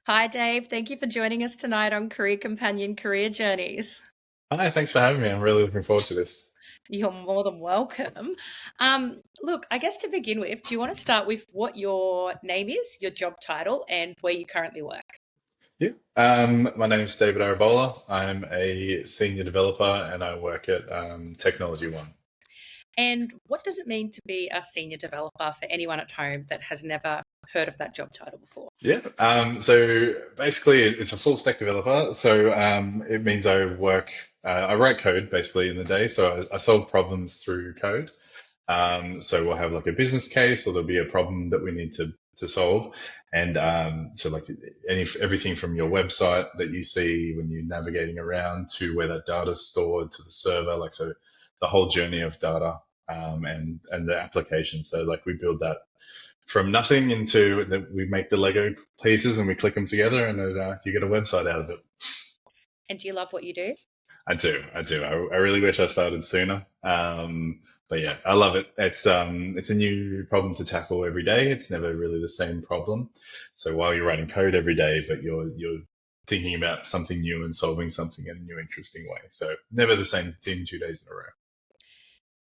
Hi, Dave. Thank you for joining us tonight on Career Companion Career Journeys. Hi, thanks for having me. I'm really looking forward to this. You're more than welcome. Look, I guess to begin with, do you want to start with what your name is, your job title, and where you currently work? Yeah. My name is David Arrebola. I'm a senior developer and I work at TechnologyOne. And what does it mean to be a senior developer for anyone at home that has never heard of that job title before? Yeah. So basically, it's a full stack developer. So it means I write code basically in the day. So I solve problems through code. So we'll have like a business case, or there'll be a problem that we need to solve. And so like everything from your website that you see when you're navigating around to where that data is stored to the server, like so the whole journey of data and the application. So like we build that from nothing into that we make the Lego pieces and we click them together and you get a website out of it. And do you love what you do? I do. I really wish I started sooner. But yeah, I love it. It's a new problem to tackle every day. It's never really the same problem. So while you're writing code every day, but you're thinking about something new and solving something in a new, interesting way. So never the same thing 2 days in a row.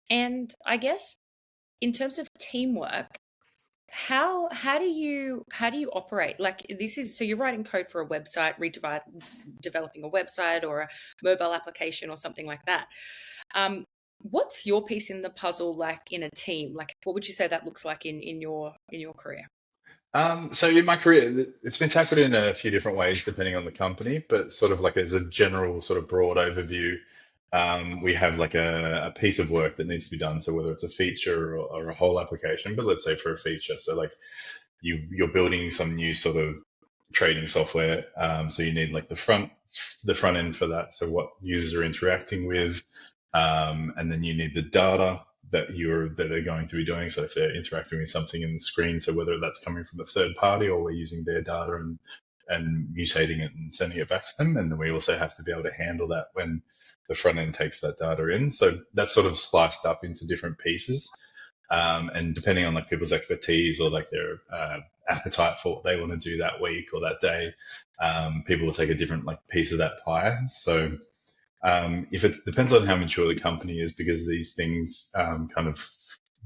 And I guess in terms of teamwork, how do you operate? Like this is so you're writing code for a website, developing a website or a mobile application or something like that. Um, what's your piece in the puzzle like in a team? Like what would you say that looks like in your career? So in my career, it's been tackled in a few different ways depending on the company, but sort of like as a general sort of broad overview, we have like a piece of work that needs to be done. So whether it's a feature or a whole application, but let's say for a feature, so like you're building some new sort of trading software, so you need like the front end for that. So what users are interacting with, and then you need the data that they're going to be doing. So if they're interacting with something in the screen, so whether that's coming from a third party or we're using their data and mutating it and sending it back to them, and then we also have to be able to handle that when the front end takes that data in. So that's sort of sliced up into different pieces. And depending on like people's expertise or like their appetite for what they want to do that week or that day, people will take a different like piece of that pie. So if it depends on how mature the company is, because these things kind of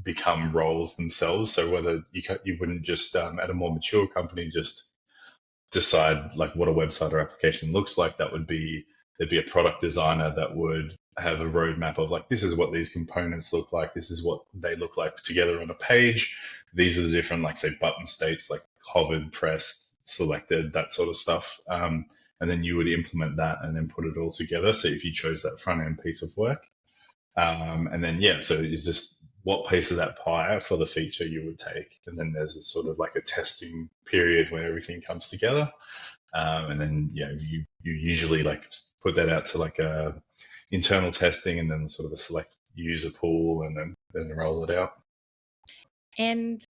become roles themselves. So whether you wouldn't just at a more mature company just decide like what a website or application looks like. There'd be a product designer that would have a roadmap of like this is what these components look like. This is what they look like together on a page. These are the different like say button states like hovered, pressed, selected, that sort of stuff. And then you would implement that and then put it all together. So if you chose that front end piece of work, and then yeah, so it's just what piece of that pie for the feature you would take, and then there's a sort of like a testing period when everything comes together, and then you usually like put that out to like a internal testing, and then sort of a select user pool, and then roll it out. And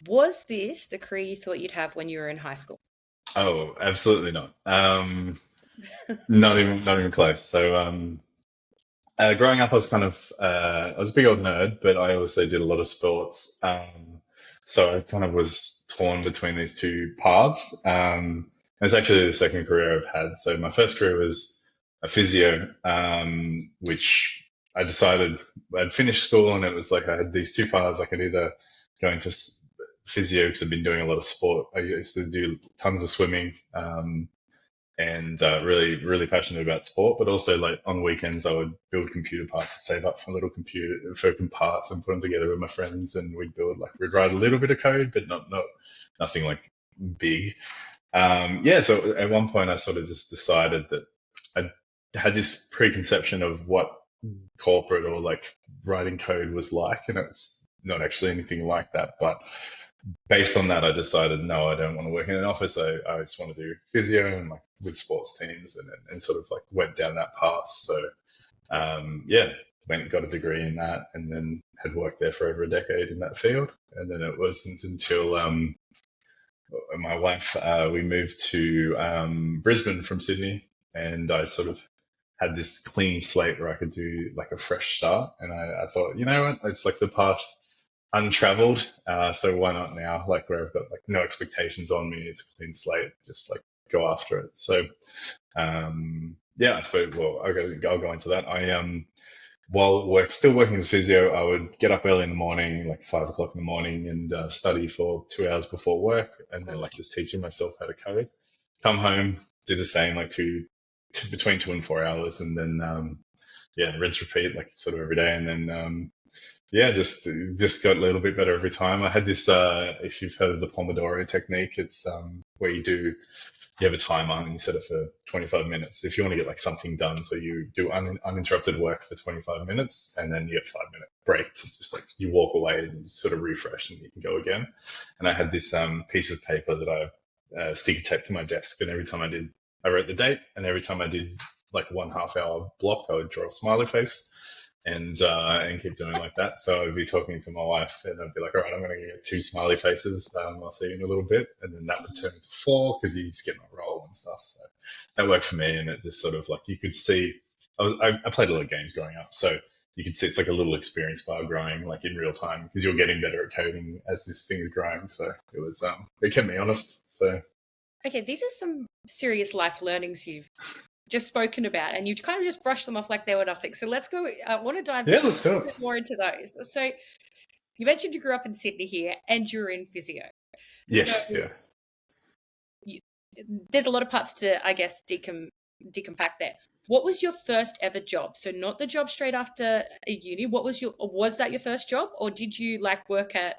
was this the career you thought you'd have when you were in high school? Oh, absolutely not. Not even close. So growing up, I was kind of I was a big old nerd, but I also did a lot of sports. So I kind of was torn between these two paths. It's actually the second career I've had. So my first career was a physio, which I decided I'd finished school, and it was like I had these two paths. I could either go into physio because I've been doing a lot of sport. I used to do tons of swimming. And really, really passionate about sport, but also like on weekends I would build computer parts, save up for a little computer for parts and put them together with my friends, and we'd write a little bit of code, but not nothing like big. Yeah, so at one point I sort of just decided that I had this preconception of what corporate or like writing code was like, and it's not actually anything like that, but based on that, I decided no, I don't want to work in an office. I just want to do physio and like with sports teams, and sort of like went down that path. So yeah, went and got a degree in that, and then had worked there for over a decade in that field. And then it wasn't until my wife we moved to Brisbane from Sydney, and I sort of had this clean slate where I could do like a fresh start. And I thought, you know what, it's like the path untraveled. So why not now? Like where I've got like no expectations on me, it's a clean slate, just like go after it. So yeah, I suppose. Well, I'll go into that. While still working as physio, I would get up early in the morning, like 5 o'clock in the morning, and study for 2 hours before work, and then like just teaching myself how to code. Come home, do the same, like between 2 and 4 hours, and then yeah, rinse repeat like sort of every day, and then yeah, just got a little bit better every time. I had this, if you've heard of the Pomodoro technique, it's where you have a timer and you set it for 25 minutes if you want to get like something done. So you do uninterrupted work for 25 minutes, and then you get 5 minute break to just like you walk away and you sort of refresh and you can go again. And I had this piece of paper that I sticky taped to my desk, and every time I wrote the date, and every time I did like 1.5 hour block, I would draw a smiley face and keep doing like that. So I'd be talking to my wife, and I'd be like, all right, I'm going to get 2 smiley faces. I'll see you in a little bit, and then that would turn into 4 because you just get my roll and stuff. So that worked for me, and it just sort of like you could see. I played a lot of games growing up, so you could see it's like a little experience bar growing like in real time because you're getting better at coding as this thing is growing. So it kept me honest. So Okay, these are some serious life learnings you've just spoken about, and you kind of just brushed them off like they were nothing. So let's go. I want to dive yeah, let's do a it. bit more into those. So you mentioned you grew up in Sydney here, and you're in physio. So Yes, yeah. you, there's a lot of parts to, I guess, decompact there. What was your first ever job? So not the job straight after a uni. Was that your first job, or did you like work at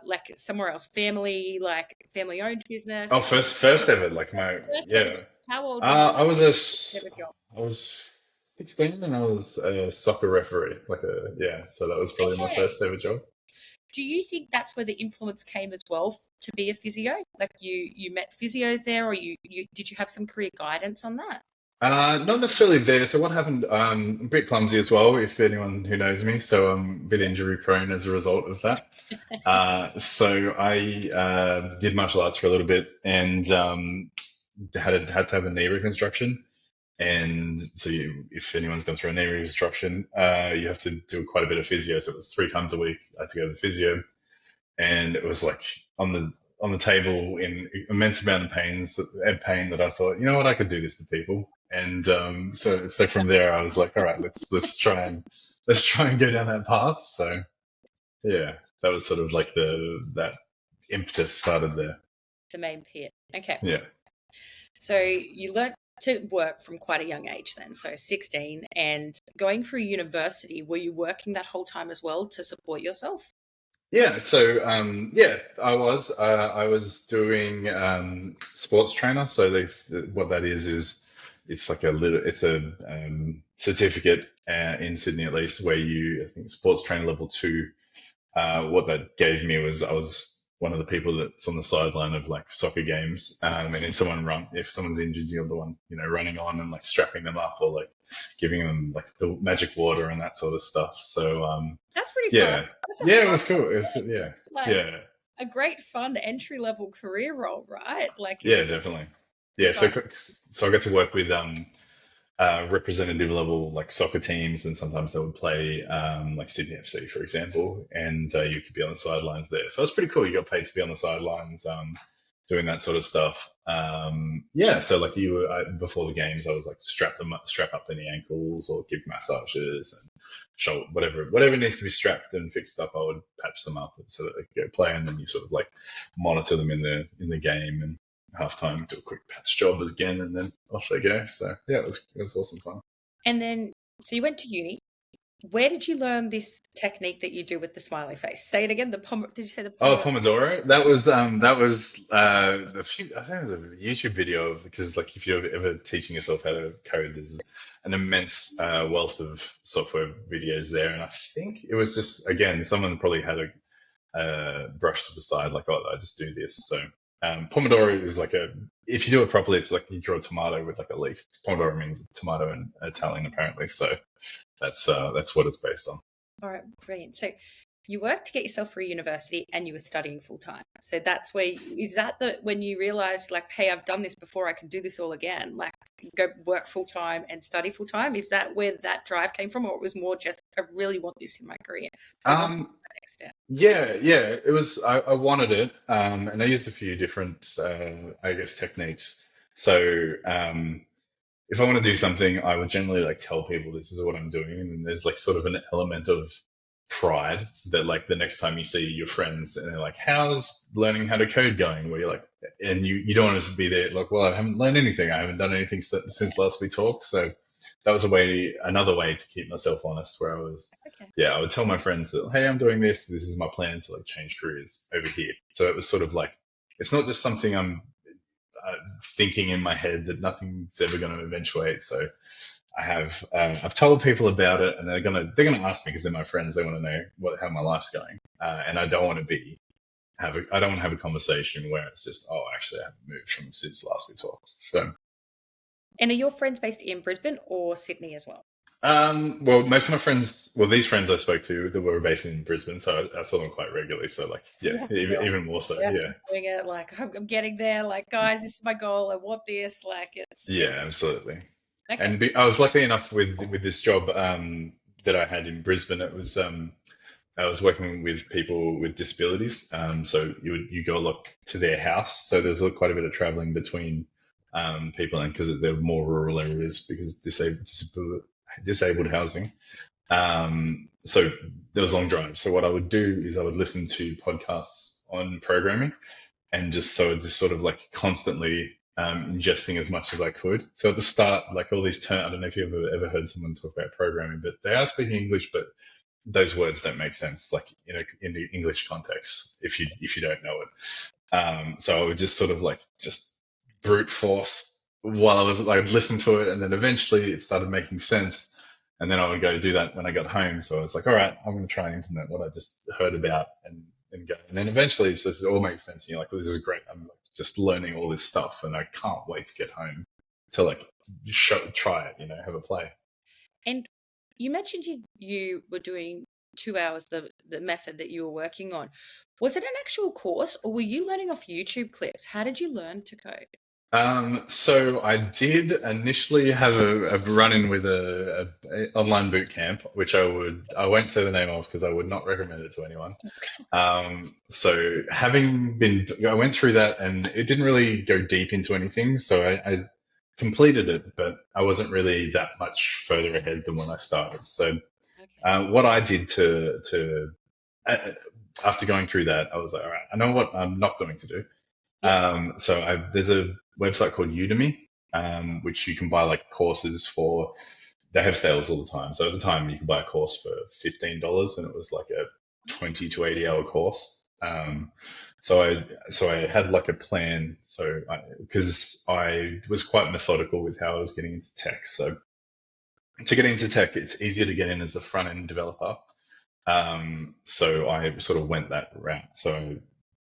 like somewhere else, family owned business? Oh, first ever, like my First ever yeah. job. How old were you? I was Ever job? I was 16 and I was a soccer referee, yeah. So that was probably my Okay. first ever job. Do you think that's where the influence came as well to be a physio? Like you met physios there, or you did you have some career guidance on that? Not necessarily there. So what happened? I'm a bit clumsy as well, if anyone who knows me. So I'm a bit injury prone as a result of that. So I did martial arts for a little bit and had to have a knee reconstruction. And so if anyone's gone through a knee reconstruction, you have to do quite a bit of physio. So it was 3 times a week. I had to go to the physio, and it was like on the table in immense amount of pain that I thought, you know what, I could do this to people. And so from there, I was like, all right, let's try and go down that path. So yeah, that was sort of like that impetus started there. The main pit. Okay. Yeah. So you learnt to work from quite a young age then, so 16, and going through university, were you working that whole time as well to support yourself? Yeah, so yeah, I was doing sports trainer. So what that is it's like it's a certificate in Sydney at least where I think sports trainer level 2. What that gave me was I was one of the people that's on the sideline of like soccer games, and then if someone's injured, you're the one running on and like strapping them up or like giving them like the magic water and that sort of stuff. So That's pretty fun. yeah, That's a yeah, it fun, was cool. Yeah, like yeah, a great fun entry level career role, right? Like yeah, it's definitely. Yeah, decide. so I got to work with representative level like soccer teams, and sometimes they would play like Sydney FC, for example, and you could be on the sidelines there. So it's pretty cool. You got paid to be on the sidelines, doing that sort of stuff. Yeah, so like before the games, I was like strap up any ankles or give massages and show whatever needs to be strapped and fixed up. I would patch them up so that they could go play, and then you sort of like monitor them in the game and halftime, do a quick patch job again, and then off they go. So yeah, it was awesome fun. And then, so you went to uni. Where did you learn this technique that you do with the smiley face? Say it again. Did you say the Oh, Pomodoro? Pomodoro. That was a few. I think it was a YouTube video because like if you're ever teaching yourself how to code, there's an immense wealth of software videos there, and I think it was just again someone probably had a brush to the side like, oh, I just do this. So Pomodoro is like if you do it properly, it's like you draw a tomato with like a leaf. Pomodoro means tomato in Italian apparently, so that's what it's based on. All right, brilliant. So you worked to get yourself through university and you were studying full time. So that's when you realized like, hey, I've done this before, I can do this all again, like go work full time and study full time? Is that where that drive came from, or it was more just, I really want this in my career? I want this to the next step. Yeah. It was. I wanted it, and I used a few different, I guess, techniques So if I want to do something, I would generally like tell people this is what I'm doing, and then there's like sort of an element of pride that like the next time you see your friends and they're like, "How's learning how to code going?" Where you're like, and you don't want to be there like, "Well, I haven't learned anything. I haven't done anything since last we talked." So that was another way to keep myself honest, where I was, Okay. yeah, I would tell my friends that, "Hey, I'm doing this. This is my plan to like change careers over here." So it was sort of like, it's not just something I'm thinking in my head that nothing's ever going to eventuate. So I've told people about it, and they're gonna ask me because they're my friends. They want to know how my life's going, and I don't want to I don't want to have a conversation where it's just, oh, actually I haven't moved from since last we talked. So And are your friends based in Brisbane or Sydney as well? well, most of my friends, well, these friends I spoke to that were based in Brisbane, so I saw them quite regularly. So like, yeah, Yeah. even more so, Yes, yeah. I'm doing it. Like I'm getting there. Like, guys, this is my goal. I want this. Like, it's Yeah, absolutely. okay. And I was lucky enough with this job that I had in Brisbane. It was I was working with people with disabilities. So you go a lot to their house. So there's quite a bit of traveling between people, and because they're more rural areas because disabled housing. So there was long drives. So what I would do is I would listen to podcasts on programming, and just sort of like constantly ingesting as much as I could. So at the start, like all these terms, I don't know if you've ever heard someone talk about programming, but they are speaking English, but those words don't make sense, like in the English context, if you don't know it. So I would just sort of like just brute force while I was like listen to it, and then eventually it started making sense, and then I would go do that when I got home. So I was like, all right, I'm going to try and implement what I just heard about, and go, and then eventually it all makes sense. And you're like, well, this is great. I'm like just learning all this stuff, and I can't wait to get home to like try it, have a play. And you mentioned you were doing 2 hours the method that you were working on. Was it an actual course or were you learning off YouTube clips? How did you learn to code? So I did initially have a run-in with a online boot camp, which I won't say the name of because I would not recommend it to anyone. So I went through that and it didn't really go deep into anything. So I completed it, but I wasn't really that much further ahead than when I started. So Okay. what I did uh, after going through that, I was like, all right, I know what I'm not going to do. Yep. There's a website called Udemy, which you can buy like courses for. They have sales all the time. So at the time, you could buy a course for $15, and it was like a 20 to 80 hour course. So I had like a plan. Because I was quite methodical with how I was getting into tech. So to get into tech, it's easier to get in as a front end developer. So I sort of went that route. So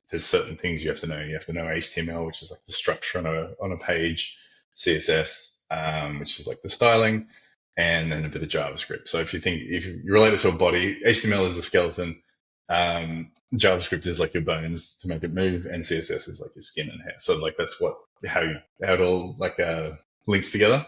there's certain things you have to know. You have to know HTML, which is like the structure on a page, CSS, which is like the styling, and then a bit of JavaScript. So if you relate it to a body, HTML is the skeleton, JavaScript is like your bones to make it move, and CSS is like your skin and hair. So like that's how it all like links together.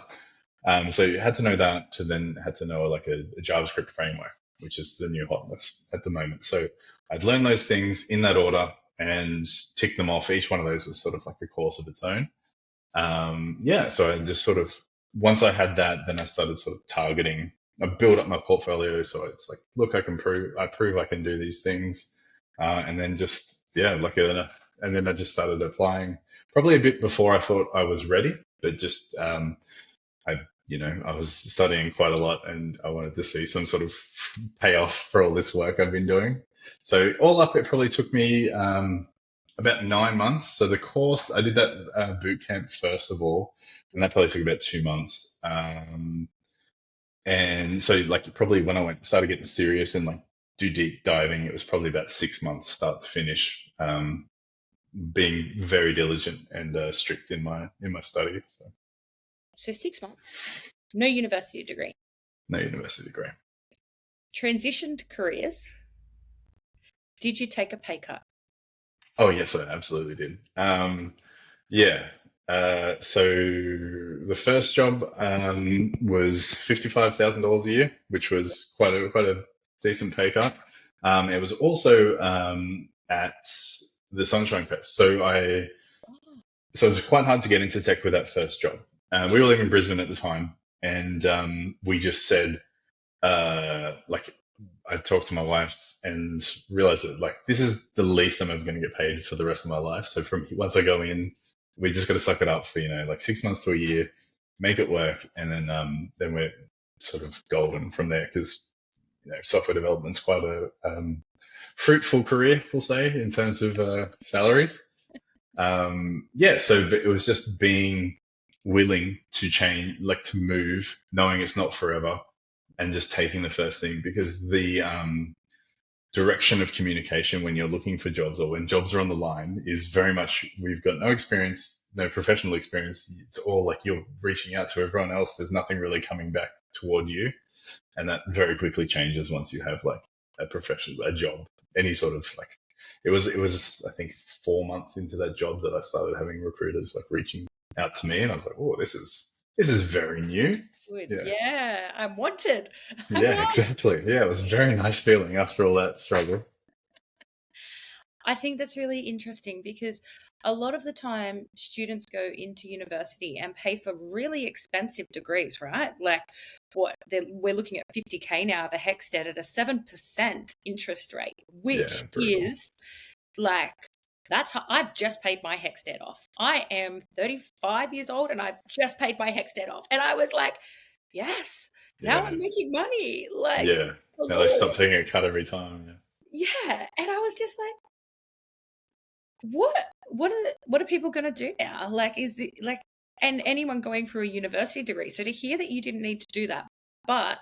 So you had to know that to then had to know like a JavaScript framework, which is the new hotness at the moment. So I'd learn those things in that order and tick them off. Each one of those was sort of like a course of its own. Yeah, so I just sort of, once I had that, then I started sort of targeting. I built up my portfolio, so it's like, look, I prove I can do these things, and then just yeah, lucky enough, and then I just started applying. Probably a bit before I thought I was ready, but just I was studying quite a lot, and I wanted to see some sort of payoff for all this work I've been doing. So all up, it probably took me about 9 months. So the course, I did that boot camp first of all, and that probably took about 2 months. And so like probably when I started getting serious and like do deep diving, it was probably about 6 months start to finish. Being very diligent and strict in my studies. So So 6 months. No university degree. no university degree. Transitioned careers. Did you take a pay cut? Oh yes, I absolutely did. Yeah. So the first job was $55,000 a year, which was quite a decent pay cut. It was also at the Sunshine Coast. So so it was quite hard to get into tech with that first job. We were living in Brisbane at the time, and we just said, like, I talked to my wife and realized that like this is the least I'm ever going to get paid for the rest of my life. So from once I go in, we just got to suck it up for like 6 months to a year, make it work, and then we're sort of golden from there because software development's quite a fruitful career, we'll say, in terms of salaries. Yeah, so it was just being willing to change, like to move, knowing it's not forever, and just taking the first thing because the direction of communication when you're looking for jobs or when jobs are on the line is very much we've got no experience, no professional experience. It's all like you're reaching out to everyone else. There's nothing really coming back toward you, and that very quickly changes once you have like a job, any sort of like. It was I think 4 months into that job that I started having recruiters like reaching out to me, and I was like, oh, this is very new. Good. Yeah. Yeah, I'm wanted. I'm Yeah, exactly. Yeah, it was a very nice feeling after all that struggle. I think that's really interesting because a lot of the time students go into university and pay for really expensive degrees, right? Like we're looking at 50K now of a HEX debt at a 7% interest rate, Yeah, which brutal. is like that's how I've just paid my HEX debt off. I am 35 years old and I've just paid my HEX debt off. And I was like, yes, now Yeah, I'm making money. Like yeah. the Now they stop Lord. taking a cut every time. Yeah. And I was just like, what are people going to do now? Like, is it like, and anyone going for a university degree? So to hear that you didn't need to do that, but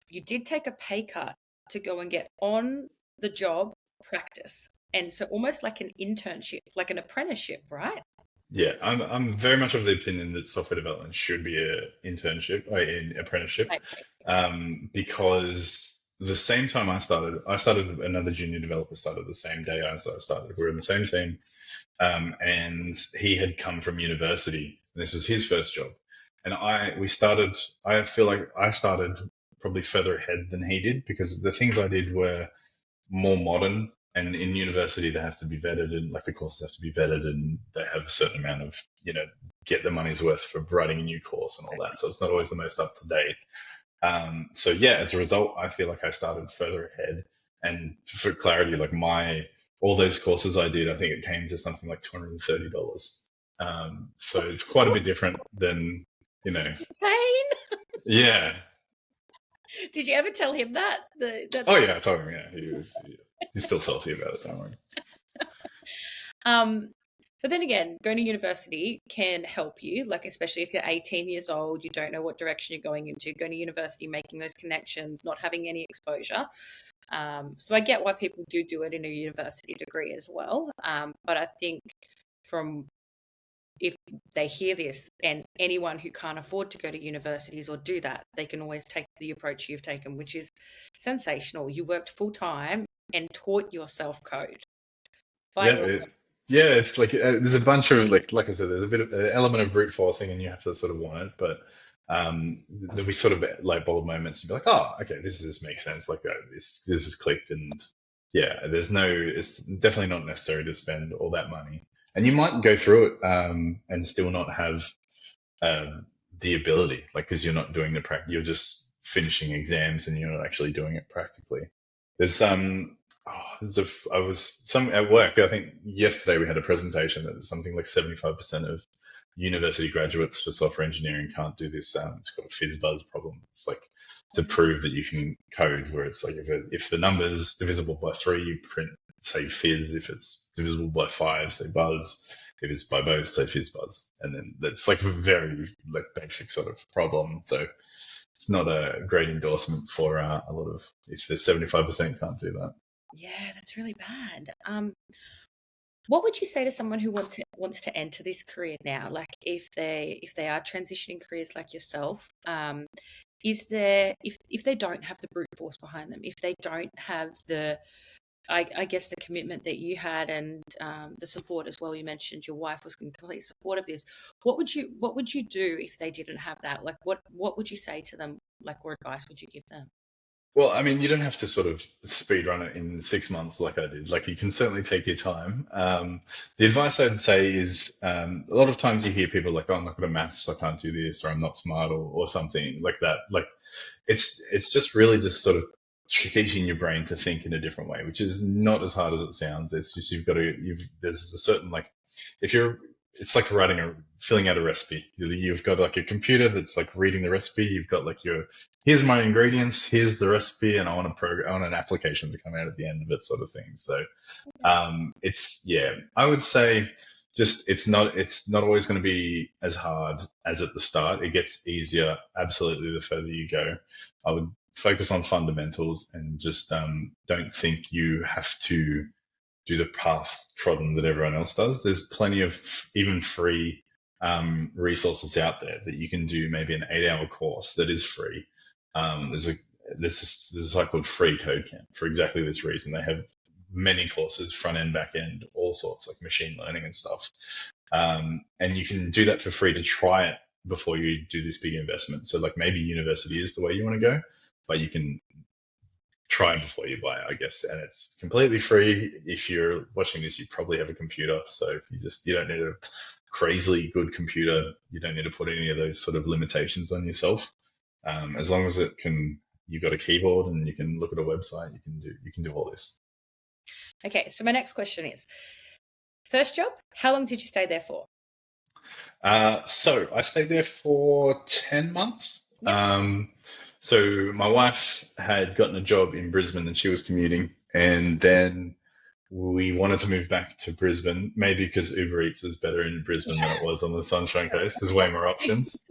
you did take a pay cut to go and get on the job practice, and so almost like an internship, like an apprenticeship, right? Yeah, I'm very much of the opinion that software development should be a internship or an apprenticeship, Like, okay. because the same time I started another junior developer started the same day as I started. We were in the same team, and he had come from university. And this was his first job, and we started. I feel like I started probably further ahead than he did because the things I did were more modern. And in university, they have to be vetted, and like the courses have to be vetted, and they have a certain amount of, get the money's worth for writing a new course and all that. So it's not always the most up to date. So yeah, as a result, I feel like I started further ahead. And for clarity, like all those courses I did, I think it came to something like $230. So it's quite a bit different than, you know, Pain. yeah. Did you ever tell him that Oh yeah, I told him, yeah, he's still salty about it. Don't worry. um but then again, going to university can help you, like especially if you're 18 years old, you don't know what direction you're going into, going to university, making those connections, not having any exposure. So I get why people do it in a university degree as well. But I think from if they hear this, and anyone who can't afford to go to universities or do that, they can always take the approach you've taken, which is sensational. You worked full time and taught yourself code by Yeah, yourself. yeah, it's like there's a bunch of like I said, there's a bit of an element of brute forcing, and you have to sort of want it. But there'll be sort of light bulb moments. You'll be like, oh, okay, this makes sense. Like this is clicked, and yeah, it's definitely not necessary to spend all that money. And you might go through it and still not have um, the ability, like because you're not doing the practice, you're just finishing exams and you're not actually doing it practically. There's I was some at work. I think yesterday we had a presentation that something like 75% of university graduates for software engineering can't do this. It's called a fizz buzz problem. It's like to prove that you can code, where it's like if the number's divisible by three, you print say fizz. If it's divisible by five, say buzz. If it's by both, say fizz buzz. And then that's like a very like basic sort of problem. So it's not a great endorsement for a lot of if the 75% can't do that. Yeah, that's really bad. What would you say to someone who wants to enter this career now? Like if they are transitioning careers like yourself, is there if they don't have the brute force behind them, if they don't have I guess the commitment that you had and the support as well. You mentioned your wife was in complete support of this. What would you do if they didn't have that? Like what would you say to them? Like what advice would you give them? Well, I mean, you don't have to sort of speed run it in 6 months like I did. Like you can certainly take your time. The advice I'd say is a lot of times you hear people like, "Oh, I'm not good at maths, so I can't do this," or "I'm not smart," or something like that. Like it's just really just sort of teaching your brain to think in a different way, which is not as hard as it sounds. It's just there's a certain like if you're it's like filling out a recipe. You've got like a computer that's like reading the recipe. You've got like here's my ingredients, here's the recipe, and I want an application to come out at the end of it, sort of thing. So I would say just it's not always going to be as hard as at the start. It gets easier absolutely the further you go. I would focus on fundamentals and just don't think you have to do the path trodden that everyone else does. There's plenty of even free resources out there that you can do. Maybe an 8-hour course that is free. There's a site called Free Code Camp for exactly this reason. They have many courses, front end, back end, all sorts, like machine learning and stuff. And you can do that for free to try it before you do this big investment. So like maybe university is the way you want to go, but you can try before you buy, I guess. And it's completely free. If you're watching this, you probably have a computer. So you don't need a crazily good computer. You don't need to put any of those sort of limitations on yourself. As long as you've got a keyboard and you can look at a website, you can do all this. Okay, so my next question is, first job, how long did you stay there for? So I stayed there for 10 months. Yep. So my wife had gotten a job in Brisbane and she was commuting, and then we wanted to move back to Brisbane, maybe because Uber Eats is better in Brisbane than it was on the Sunshine Coast. There's way more options.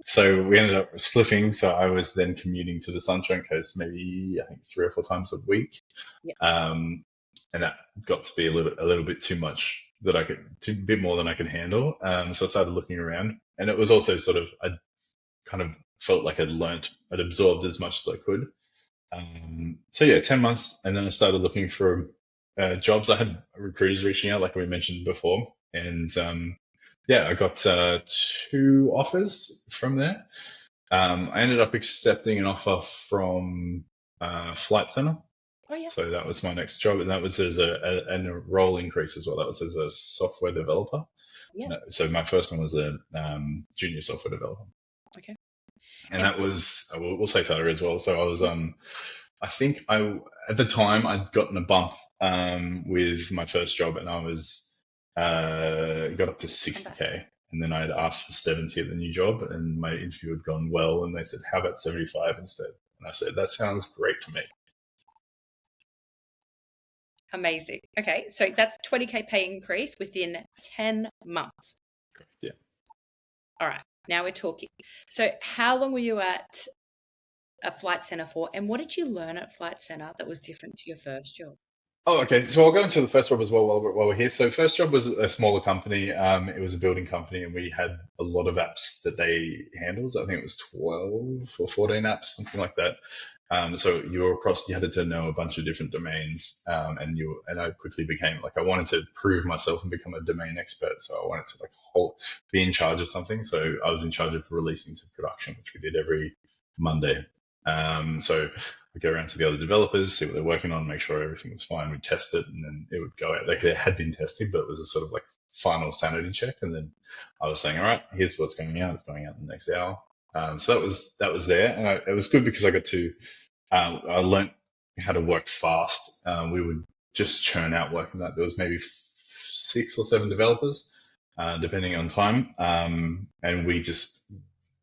So we ended up spliffing. So I was then commuting to the Sunshine Coast maybe I think 3 or 4 times a week. Yep. And that got to be a little bit too much a bit more than I could handle. So I started looking around, and it was also sort of I kind of felt like I'd absorbed as much as I could. So yeah, 10 months, and then I started looking for jobs. I had recruiters reaching out, like we mentioned before, and I got 2 offers from there. I ended up accepting an offer from Flight Centre. Oh, yeah. So that was my next job, and that was as a role increase as well. That was as a software developer. Yeah. So my first one was a junior software developer. Okay. And that was we'll say salary as well. So I was I think at the time I'd gotten a bump with my first job, and I was got up to 60K, and then I had asked for 70 at the new job, and my interview had gone well, and they said, "How about 75 instead?" And I said, "That sounds great to me." Amazing. Okay, so that's 20K pay increase within 10 months. Yeah. All right, now we're talking. So how long were you at a Flight Centre for, and what did you learn at Flight Centre that was different to your first job? Oh, okay. So I'll go into the first job as well while we're here. So first job was a smaller company. It was a building company, and we had a lot of apps that they handled. I think it was 12 or 14 apps, something like that. So you had to know a bunch of different domains, and I quickly became like I wanted to prove myself and become a domain expert. So I wanted to be in charge of something. So I was in charge of releasing to production, which we did every Monday. So we go around to the other developers, see what they're working on, make sure everything was fine. We'd test it, and then it would go out. Like it had been tested, but it was a sort of like final sanity check. And then I was saying, all right, here's what's going out. It's going out in the next hour. So that was there, and it was good because I got to I learned how to work fast. We would just churn out work, and that there was maybe 6 or 7 developers, depending on time, and we just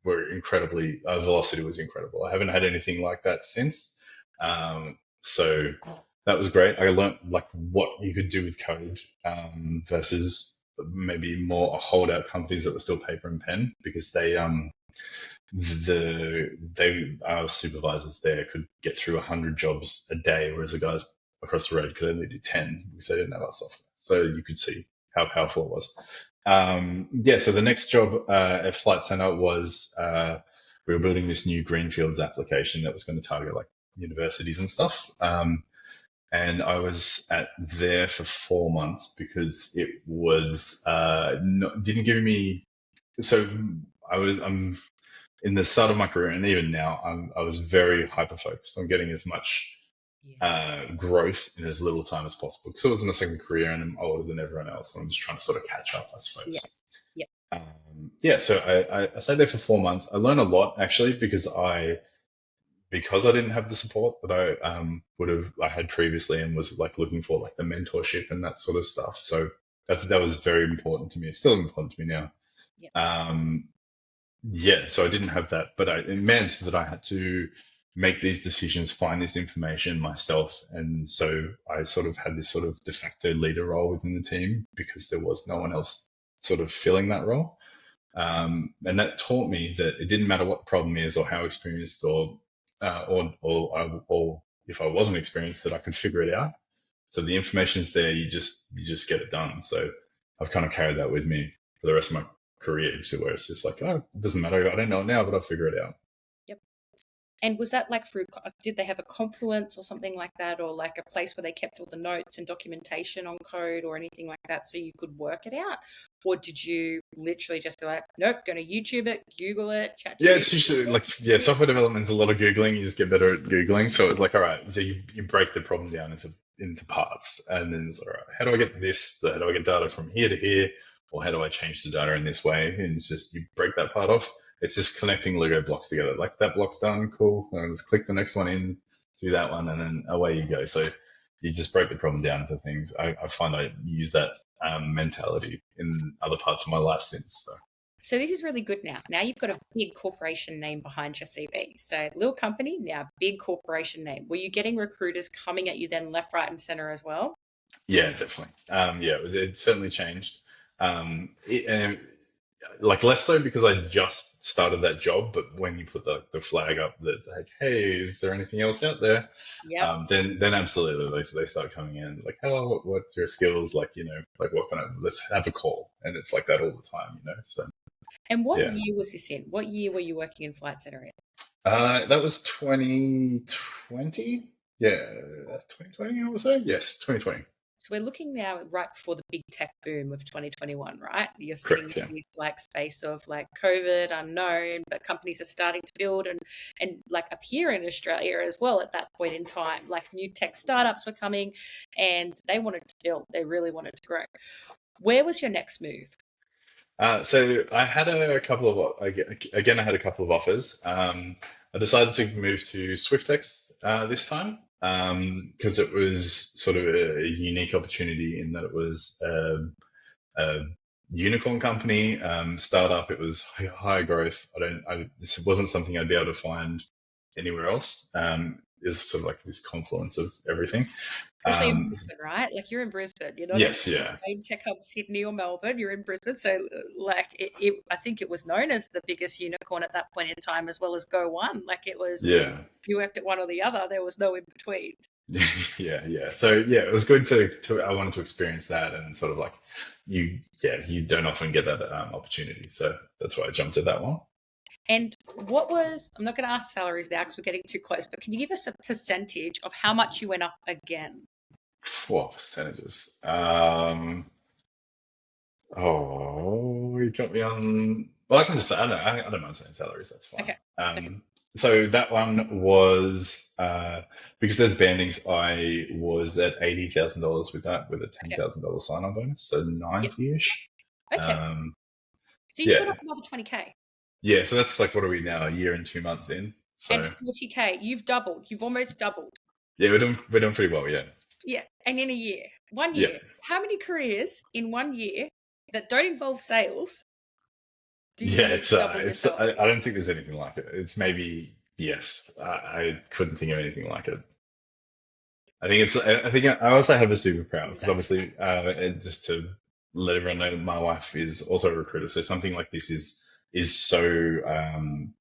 were incredibly. Velocity was incredible. I haven't had anything like that since. So that was great. I learned like what you could do with code versus maybe more holdout companies that were still paper and pen, because our supervisors there could get through 100 jobs a day, whereas the guys across the road could only do 10 because they didn't have our software. So you could see how powerful it was. So the next job at Flight Centre was we were building this new Greenfields application that was going to target like universities and stuff. And I was there for 4 months because it was didn't give me. So in the start of my career, and even now, I was very hyper focused on getting as much Yeah. growth in as little time as possible because it was my second career and I'm older than everyone else. And I'm just trying to sort of catch up, I Yeah. suppose. Yeah. Yeah, so I stayed there for 4 months. I learned a lot actually because I didn't have the support that I had previously and was like looking for like the mentorship and that sort of stuff. So that was very important to me. It's still important to me now. Yeah. Um, yeah, so I didn't have that, but it meant that I had to make these decisions, find this information myself. And so I sort of had this sort of de facto leader role within the team because there was no one else sort of filling that role. And that taught me that it didn't matter what the problem is or how experienced or if I wasn't experienced, that I could figure it out. So the information's there, you just get it done. So I've kind of carried that with me for the rest of my career, to where it's just like, oh, it doesn't matter. I don't know it now, but I'll figure it out. Yep. And was that like through, did they have a Confluence or something like that, or like a place where they kept all the notes and documentation on code or anything like that so you could work it out? Or did you literally just be like, nope, going to YouTube it, Google it, chat Yeah, GPT? it's usually like, yeah, software development's a lot of Googling. You just get better at Googling. So it's like, all right, so you break the problem down into parts. And then it's all right, how do I get this? How do I get data from here to here? Or how do I change the data in this way? And it's just, you break that part off. It's just connecting Lego blocks together. Like that block's done, cool. And just click the next one in, do that one, and then away you go. So you just break the problem down into things. I find I use that mentality in other parts of my life since. So. So this is really good now. Now you've got a big corporation name behind your CV. So little company, now big corporation name. Were you getting recruiters coming at you then left, right, and center as well? Yeah, definitely. Yeah, it certainly changed. And like less so because I just started that job, but when you put the flag up that like, hey, is there anything else out there? Yep. Then absolutely they start coming in like, hello, what's your skills? Like, like what kind of, let's have a call. And it's like that all the time. So And what yeah. year was this in? What year were you working in Flight Center in? That was 2020. Yeah, 2020, I would say. Yes, 2020. So we're looking now right before the big tech boom of 2021, right? You're sitting Correct, yeah. in this like space of like COVID unknown, but companies are starting to build and like appear in Australia as well at that point in time. Like new tech startups were coming and they wanted to build, they really wanted to grow. Where was your next move? So I had a couple of again. I had a couple of offers. I decided to move to Swiftex this time because it was sort of a unique opportunity in that it was a unicorn company, startup. It was high growth. This wasn't something I'd be able to find anywhere else. It was sort of like this confluence of everything. Especially in Um, Brisbane, right? Like you're in Brisbane. You're not in yes, yeah, main tech hub Sydney or Melbourne. You're in Brisbane. So like I think it was known as the biggest unicorn at that point in time, as well as Go One. Like it was, yeah. you worked at one or the other. There was no in between. Yeah. So yeah, it was good to I wanted to experience that and sort of like you don't often get that opportunity. So that's why I jumped at that one. And what was, I'm not going to ask salaries now because we're getting too close, but can you give us a percentage of how much you went up again? What percentages? Oh, you got me on. Well, I can just say I don't mind saying salaries. That's fine. Okay. Okay. So that one was because there's bandings. I was at $80,000 with that, with a Okay. $10,000 sign-on bonus, so Yep. 90-ish. Okay. Um, So you've got yeah, up another 20K yeah. So that's like what are we now? A year and 2 months in. and So 40K. You've doubled. You've almost doubled. yeah, we're doing pretty well. Yeah, Yeah. And in a year, one yeah, year, how many careers in one year that don't involve sales do yeah. you It's double your I salary? don't think there's anything like it. It's maybe yes. I couldn't think of anything like it. I think it's. I think I also have a superpower because Exactly. obviously, and just to let everyone know, my wife is also a recruiter. So something like this is so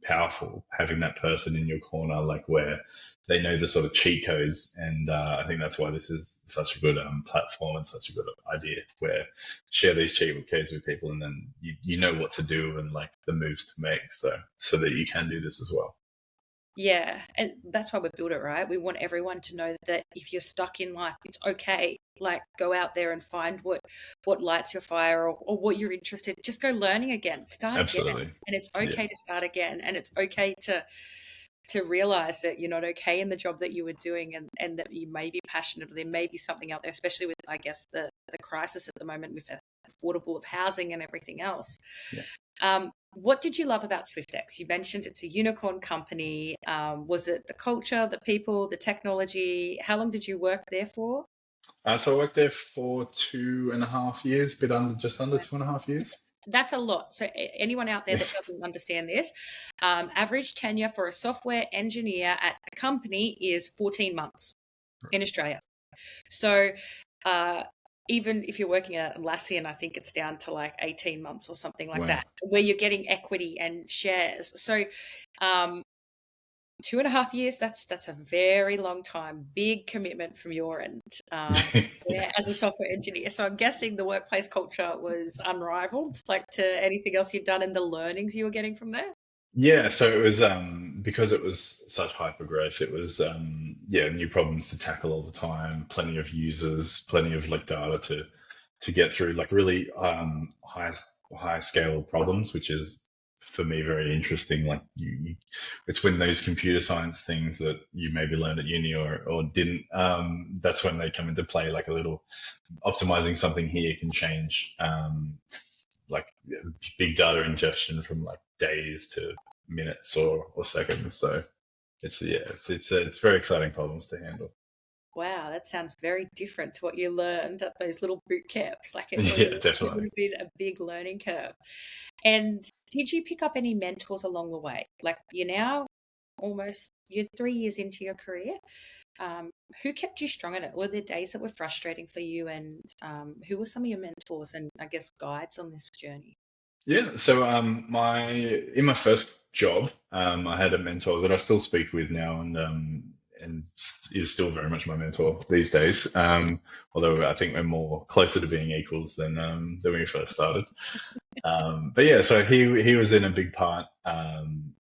powerful having that person in your corner, like where they know the sort of cheat codes, and I think that's why this is such a good platform and such a good idea. Where share these cheat codes with people, and then you know what to do and like the moves to make, so that you can do this as well. Yeah, and that's why we built it, right? We want everyone to know that if you're stuck in life, it's okay. Like go out there and find what lights your fire, or what you're interested. Just go learning again. Start again. Absolutely. And it's Yeah. okay to start again. And it's okay to realize that you're not okay in the job that you were doing, and that you may be passionate, or there may be something out there, especially with, I guess, the crisis at the moment with the affordable of housing and everything else. Yeah. What did you love about SwiftX? You mentioned it's a unicorn company. Was it the culture, the people, the technology? How long did you work there for? So I worked there for 2.5 years, bit under, just under 2.5 years. That's a lot. So anyone out there that doesn't understand this, average tenure for a software engineer at a company is 14 months in Australia. So uh, even if you're working at Atlassian, I think it's down to like 18 months or something like Wow. that, where you're getting equity and shares. So um, 2.5 years, that's a very long time, big commitment from your end. Yeah, as a software engineer. So I'm guessing the workplace culture was unrivaled, like to anything else you've done, and the learnings you were getting from there. Yeah, so it was because it was such hyper growth, it was yeah, new problems to tackle all the time, plenty of users, plenty of like data to get through, like really high scale problems, which is for me very interesting. Like it's when those computer science things that you maybe learned at uni or didn't, that's when they come into play. Like a little optimizing something here can change like big data ingestion from like days to minutes or seconds. So it's yeah, it's very exciting problems to handle. Wow, that sounds very different to what you learned at those little boot camps. Like Yeah, it would definitely. have been a big learning curve. And did you pick up any mentors along the way? Like you're 3 years into your career. Um, who kept you strong at it? Were there days that were frustrating for you? And who were some of your mentors and, I guess, guides on this journey? Yeah, so my in my first job, I had a mentor that I still speak with now, and is still very much my mentor these days. Although I think we're more closer to being equals than when we first started. But yeah, so he was in a big part.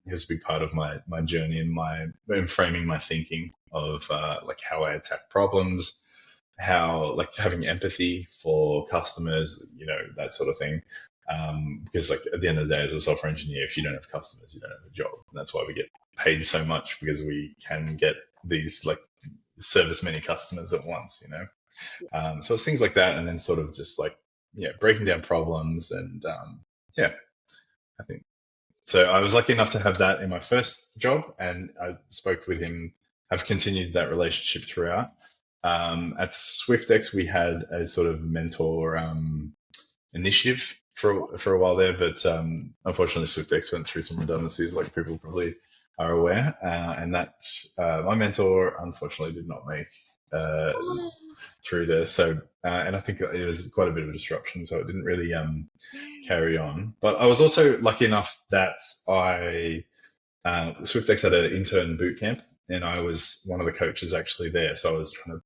He was a big part of my journey and my in framing my thinking of like how I attack problems, how like having empathy for customers, that sort of thing. Because like at the end of the day, as a software engineer, if you don't have customers, you don't have a job. And that's why we get paid so much, because we can get these like service many customers at once. So it's things like that, and then sort of just like breaking down problems and yeah, I think so. I was lucky enough to have that in my first job, and I spoke with him. Have continued that relationship throughout. At SwiftX, we had a sort of mentor initiative for a while there, but unfortunately, SwiftX went through some redundancies, like people probably are aware, and that my mentor unfortunately did not make uh, Oh, through there. So, and I think it was quite a bit of a disruption, so it didn't really yeah. carry on. But I was also lucky enough that SwiftX had an intern boot camp, and I was one of the coaches actually there. So I was trying to.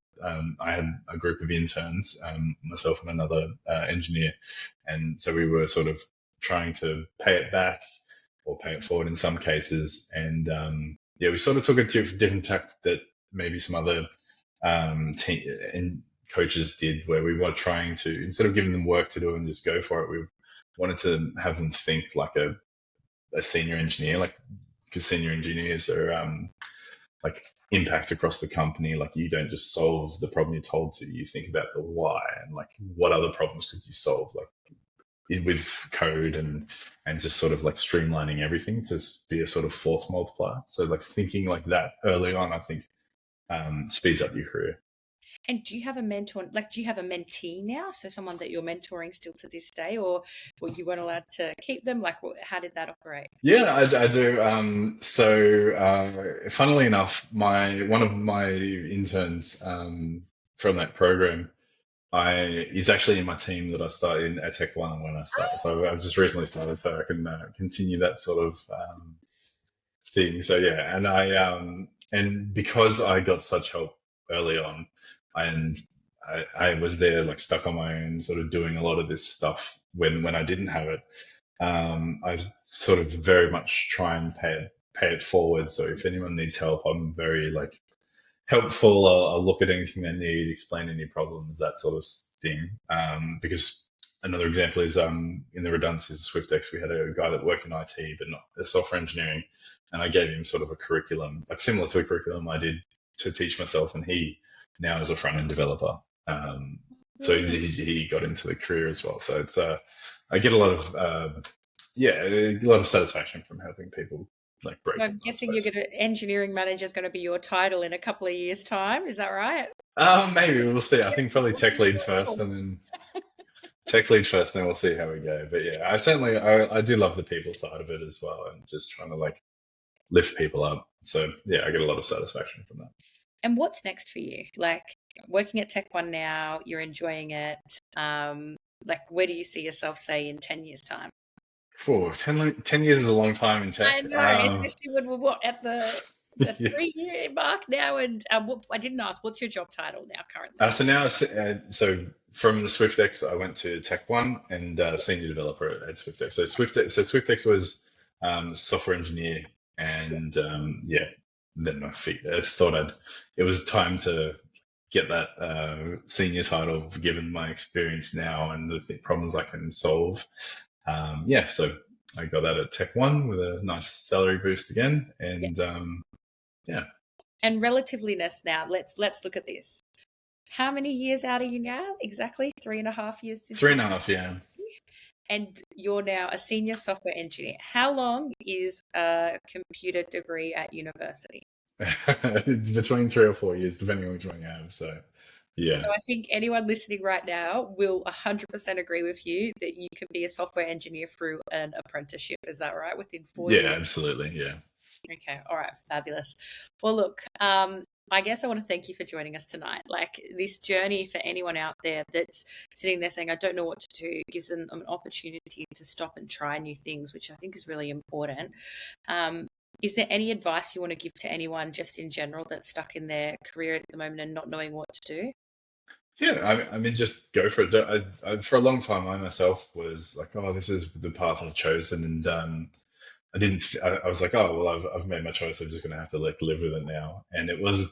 I had a group of interns, myself and another engineer, and so we were sort of trying to pay it back or pay it forward in some cases. And yeah, we sort of took a different tack that maybe some other team and coaches did, where we were trying to, instead of giving them work to do and just go for it, we wanted to have them think like a senior engineer, like because senior engineers are like impact across the company. Like you don't just solve the problem you're told to, you think about the why and like what other problems could you solve, like with code and just sort of like streamlining everything to be a sort of force multiplier. So like thinking like that early on, I think speeds up your career. And do you have a mentor? Like, do you have a mentee now? So someone that you're mentoring still to this day, or you weren't allowed to keep them? Like, how did that operate? Yeah, I do. Funnily enough, my one of my interns from that program, I is actually in my team that I started in at TechnologyOne when I started. So I've just recently started, so I can continue that sort of thing. So yeah, and because I got such help early on, and I was there like stuck on my own, sort of doing a lot of this stuff when I didn't have it. I sort of very much try and pay it forward. So if anyone needs help, I'm very like helpful. I'll look at anything they need, explain any problems, that sort of thing. Because another example is in the redundancies of SwiftX, we had a guy that worked in IT, but not software engineering. And I gave him sort of a curriculum, like similar to a curriculum I did to teach myself. And he now is a front end developer. So Brilliant. he got into the career as well. So it's, I get a lot of, yeah, a lot of satisfaction from helping people like break So in, I'm I guessing you're suppose. going to engineering manager is going to be your title in a couple of years' time. Is that right? Maybe we'll see. I think probably tech lead first, Cool. and then we'll see how we go. But yeah, I do love the people side of it as well, and just trying to like lift people up. So yeah, I get a lot of satisfaction from that. And what's next for you? Like working at TechOne now, you're enjoying it. Like where do you see yourself, say, in 10 years' time? For 10 years is a long time in tech. I know, especially when we're what at the Yeah. 3 year mark now. And I didn't ask, what's your job title now currently? So now, so from the SwiftX, I went to TechOne and senior developer at SwiftX. So SwiftX was software engineer, and yeah, then I thought it was time to get that senior title, given my experience now and the problems I can solve. Yeah, so I got that at TechOne with a nice salary boost again, Yeah. and yeah, And relativeness now. Let's look at this. How many years out are you now? Exactly 3.5 years since three you and a started. half, yeah. And you're now a senior software engineer. How long is a computer degree at university? Between 3 or 4 years, depending on which one you have. So, So yeah, I think anyone listening right now will 100% agree with you that you can be a software engineer through an apprenticeship. Is that right? Within 4 years? yeah, absolutely, yeah, Okay, all right, fabulous. Well, look, I guess I want to thank you for joining us tonight. Like this journey for anyone out there that's sitting there saying, I don't know what to do, gives them an opportunity to stop and try new things, which I think is really important. Um, is there any advice you want to give to anyone just in general that's stuck in their career at the moment and not knowing what to do? yeah. I mean, just go for it. For a long time, I myself was like, oh, this is the path I've chosen, and I didn't. I was like, oh well, I've made my choice. I'm just going to have to like live with it now. And it was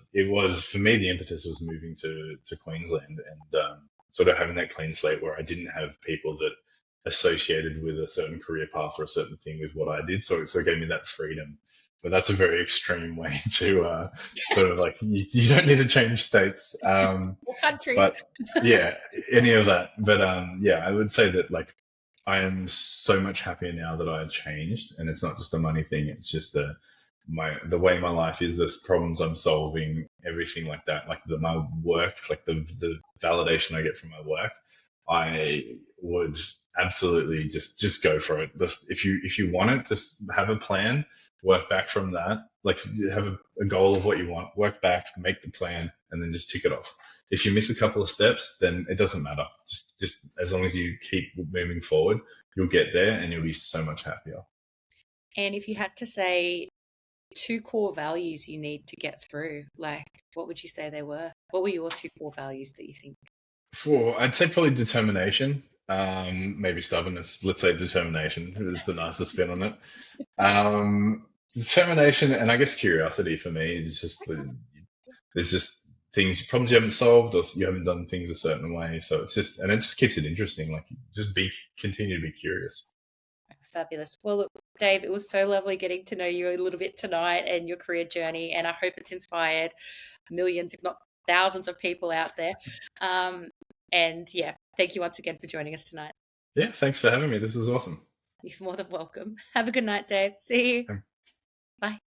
for me. The impetus was moving to Queensland and sort of having that clean slate where I didn't have people that associated with a certain career path or a certain thing with what I did. So it gave me that freedom. But that's a very extreme way to sort of like you don't need to change states. Or countries? But yeah, any of that. But yeah, I would say that like I am so much happier now that I changed, and it's not just a money thing. It's just the way my life is, the problems I'm solving, everything like that, like my work, like the validation I get from my work. I would absolutely just go for it. Just if you want it, just have a plan, work back from that. Like have a goal of what you want, work back, make the plan, and then just tick it off. If you miss a couple of steps, then it doesn't matter. Just as long as you keep moving forward, you'll get there and you'll be so much happier. And if you had to say two core values you need to get through, like what would you say they were? What were your two core values that you think? I'd say probably determination. Maybe stubbornness. Let's say determination is the nicest spin on it. Determination and I guess curiosity for me is just there's just things, problems you haven't solved or you haven't done things a certain way. So it's just, and it just keeps it interesting. Like just continue to be curious. Fabulous. Well, look, Dave, it was so lovely getting to know you a little bit tonight and your career journey. And I hope it's inspired millions, if not thousands, of people out there. Um, and yeah, thank you once again for joining us tonight. Yeah. Thanks for having me. This was awesome. You're more than welcome. Have a good night, Dave. See you. Bye.